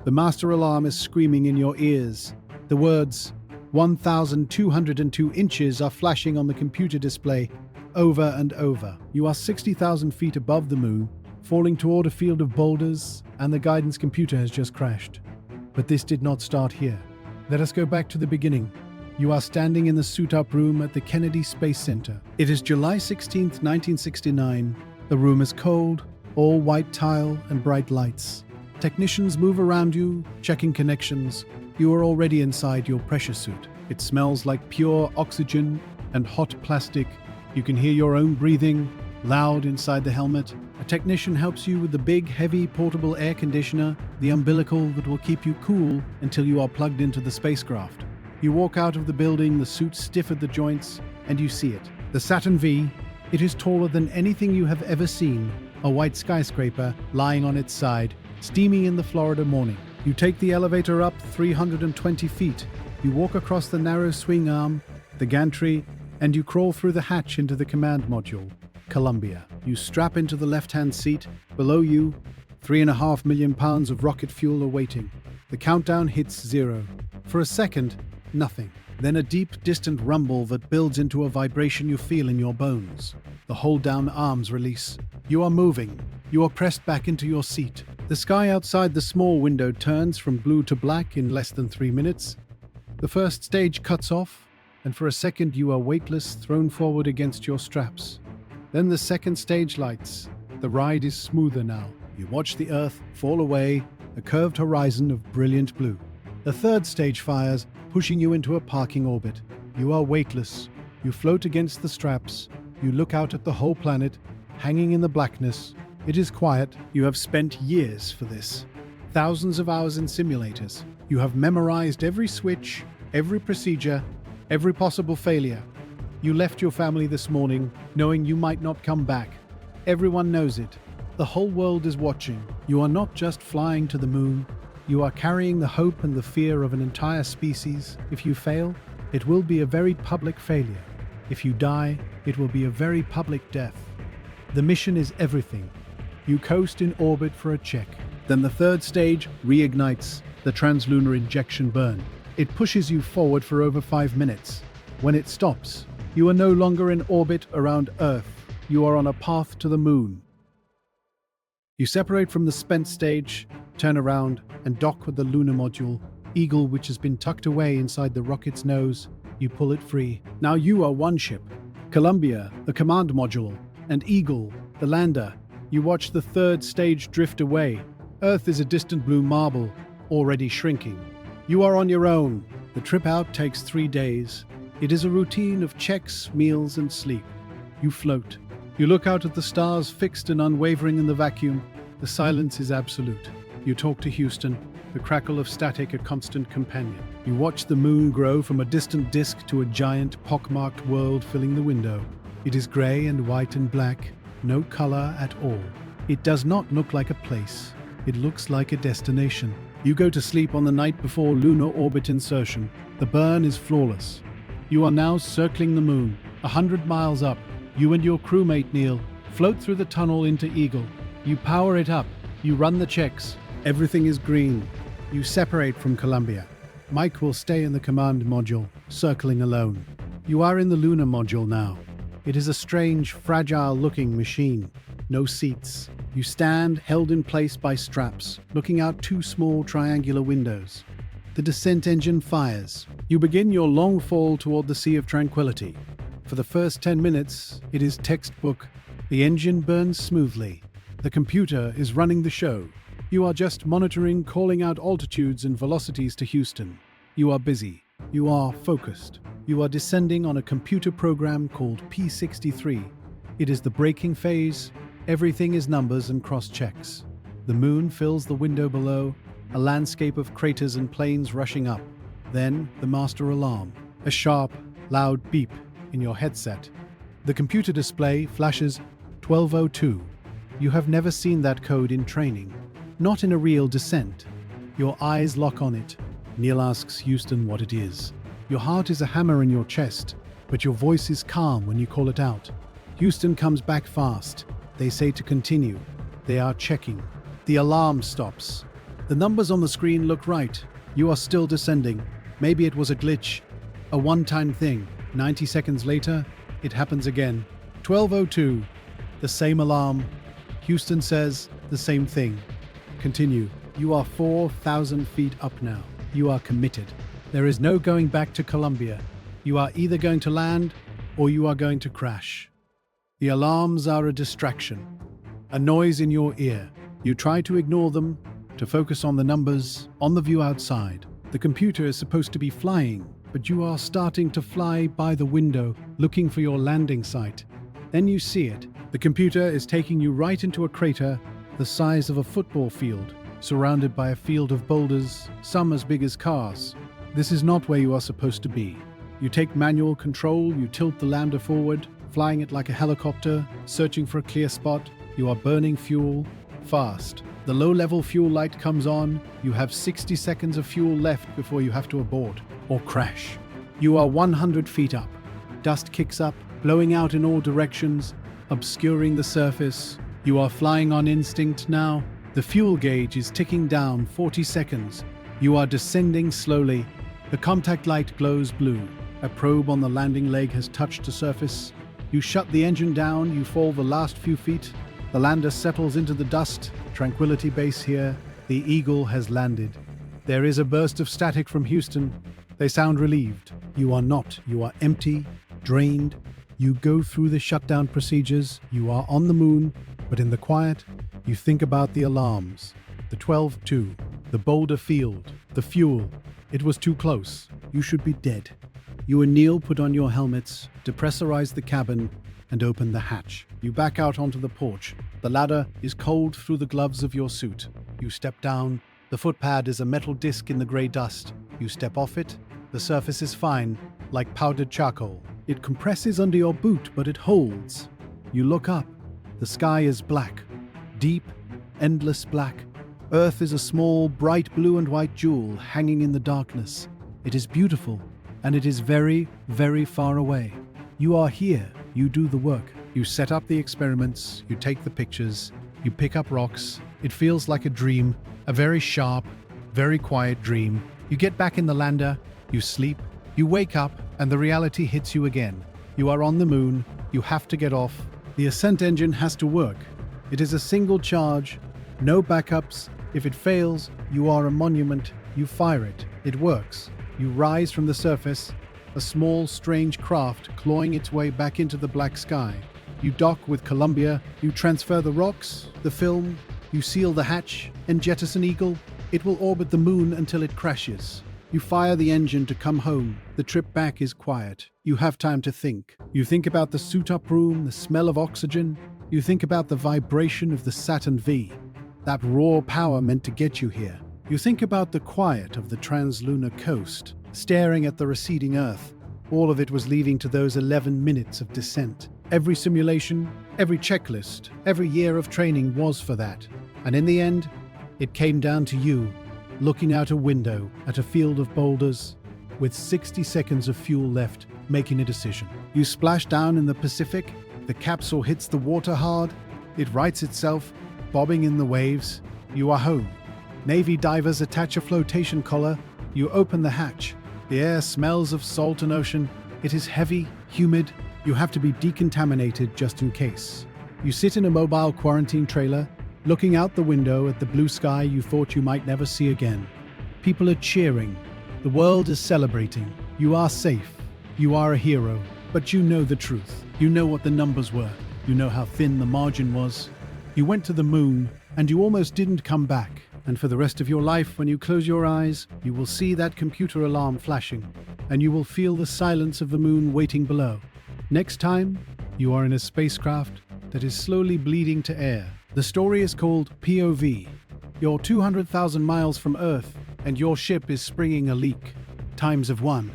The master alarm is screaming in your ears. The words 1,202 inches are flashing on the computer display over and over. You are 60,000 feet above the moon, falling toward a field of boulders, and the guidance computer has just crashed. But this did not start here. Let us go back to the beginning. You are standing in the suit-up room at the Kennedy Space Center. It is July 16th, 1969. The room is cold, all white tile and bright lights. Technicians move around you, checking connections. You are already inside your pressure suit. It smells like pure oxygen and hot plastic. You can hear your own breathing, loud inside the helmet. A technician helps you with the big, heavy, portable air conditioner, the umbilical that will keep you cool until you are plugged into the spacecraft. You walk out of the building, the suit stiff at the joints, and you see it. The Saturn V. It is taller than anything you have ever seen. A white skyscraper lying on its side, steamy in the Florida morning. You take the elevator up 320 feet. You walk across the narrow swing arm, the gantry, and you crawl through the hatch into the command module. Columbia. You strap into the left-hand seat. Below you, 3.5 million pounds of rocket fuel are waiting. The countdown hits 0. For a second, nothing. Then a deep, distant rumble that builds into a vibration you feel in your bones. The hold-down arms release. You are moving. You are pressed back into your seat. The sky outside the small window turns from blue to black in less than 3 minutes. The first stage cuts off, and for a second you are weightless, thrown forward against your straps. Then the second stage lights. The ride is smoother now. You watch the Earth fall away, a curved horizon of brilliant blue. The third stage fires, pushing you into a parking orbit. You are weightless. You float against the straps. You look out at the whole planet, hanging in the blackness. It is quiet. You have spent years for this. Thousands of hours in simulators. You have memorized every switch, every procedure, every possible failure. You left your family this morning, knowing you might not come back. Everyone knows it. The whole world is watching. You are not just flying to the moon. You are carrying the hope and the fear of an entire species. If you fail, it will be a very public failure. If you die, it will be a very public death. The mission is everything. You coast in orbit for a check. Then the third stage reignites, the translunar injection burn. It pushes you forward for over 5 minutes. When it stops, you are no longer in orbit around Earth. You are on a path to the moon. You separate from the spent stage, turn around, and dock with the lunar module, Eagle, which has been tucked away inside the rocket's nose. You pull it free. Now you are one ship. Columbia, the command module, and Eagle, the lander. You watch the third stage drift away. Earth is a distant blue marble, already shrinking. You are on your own. The trip out takes 3 days. It is a routine of checks, meals, and sleep. You float. You look out at the stars, fixed and unwavering in the vacuum. The silence is absolute. You talk to Houston, the crackle of static a constant companion. You watch the moon grow from a distant disk to a giant, pockmarked world filling the window. It is grey and white and black, no color at all. It does not look like a place. It looks like a destination. You go to sleep on the night before lunar orbit insertion. The burn is flawless. You are now circling the moon, 100 miles up. You and your crewmate Neil float through the tunnel into Eagle. You power it up. You run the checks. Everything is green. You separate from Columbia. Mike will stay in the command module, circling alone. You are in the lunar module now. It is a strange, fragile-looking machine. No seats. You stand, held in place by straps, looking out 2 small triangular windows. The descent engine fires. You begin your long fall toward the Sea of Tranquility. For the first 10 minutes, it is textbook. The engine burns smoothly. The computer is running the show. You are just monitoring, calling out altitudes and velocities to Houston. You are busy. You are focused. You are descending on a computer program called P63. It is the braking phase. Everything is numbers and cross-checks. The moon fills the window below, a landscape of craters and planes rushing up. Then the master alarm, a sharp, loud beep in your headset. The computer display flashes 1202. You have never seen that code in training, not in a real descent. Your eyes lock on it. Neil asks Houston what it is. Your heart is a hammer in your chest, but your voice is calm when you call it out. Houston comes back fast. They say to continue. They are checking. The alarm stops. The numbers on the screen look right. You are still descending. Maybe it was a glitch, a one-time thing. 90 seconds later, it happens again. 12:02, the same alarm. Houston says the same thing. Continue. You are 4,000 feet up now. You are committed. There is no going back to Colombia. You are either going to land or you are going to crash. The alarms are a distraction, a noise in your ear. You try to ignore them, to focus on the numbers, on the view outside. The computer is supposed to be flying, but you are starting to fly by the window, looking for your landing site. Then you see it. The computer is taking you right into a crater the size of a football field, surrounded by a field of boulders, some as big as cars. This is not where you are supposed to be. You take manual control, you tilt the lander forward, flying it like a helicopter, searching for a clear spot. You are burning fuel, fast. The low-level fuel light comes on. You have 60 seconds of fuel left before you have to abort or crash. You are 100 feet up. Dust kicks up, blowing out in all directions, obscuring the surface. You are flying on instinct now. The fuel gauge is ticking down 40 seconds. You are descending slowly. The contact light glows blue. A probe on the landing leg has touched the surface. You shut the engine down. You fall the last few feet. The lander settles into the dust. Tranquility Base here. The Eagle has landed. There is a burst of static from Houston. They sound relieved. You are not. You are empty, drained. You go through the shutdown procedures. You are on the moon, but in the quiet, you think about the alarms. The 12-2, the boulder field, the fuel. It was too close. You should be dead. You and Neil put on your helmets, depressurize the cabin, and open the hatch. You back out onto the porch. The ladder is cold through the gloves of your suit. You step down. The footpad is a metal disc in the grey dust. You step off it. The surface is fine, like powdered charcoal. It compresses under your boot, but it holds. You look up. The sky is black. Deep, endless black. Earth is a small, bright blue and white jewel hanging in the darkness. It is beautiful, and it is very, very far away. You are here. You do the work. You set up the experiments. You take the pictures. You pick up rocks. It feels like a dream, a very sharp, very quiet dream. You get back in the lander. You sleep. You wake up, and the reality hits you again. You are on the moon. You have to get off. The ascent engine has to work. It is a single charge, no backups. If it fails, you are a monument. You fire it. It works. You rise from the surface, a small, strange craft clawing its way back into the black sky. You dock with Columbia. You transfer the rocks, the film. You seal the hatch and jettison Eagle. It will orbit the moon until it crashes. You fire the engine to come home. The trip back is quiet. You have time to think. You think about the suit-up room, the smell of oxygen. You think about the vibration of the Saturn V, that raw power meant to get you here. You think about the quiet of the translunar coast, staring at the receding Earth. All of it was leading to those 11 minutes of descent. Every simulation, every checklist, every year of training was for that. And in the end, it came down to you, looking out a window at a field of boulders, with 60 seconds of fuel left, making a decision. You splash down in the Pacific. The capsule hits the water hard. It rights itself, bobbing in the waves. You are home. Navy divers attach a flotation collar. You open the hatch. The air smells of salt and ocean. It is heavy, humid. You have to be decontaminated just in case. You sit in a mobile quarantine trailer, looking out the window at the blue sky you thought you might never see again. People are cheering. The world is celebrating. You are safe. You are a hero. But you know the truth. You know what the numbers were. You know how thin the margin was. You went to the moon, and you almost didn't come back. And for the rest of your life, when you close your eyes, you will see that computer alarm flashing, and you will feel the silence of the moon waiting below. Next time, you are in a spacecraft that is slowly bleeding to air. The story is called POV. You're 200,000 miles from Earth, and your ship is springing a leak. Times of one.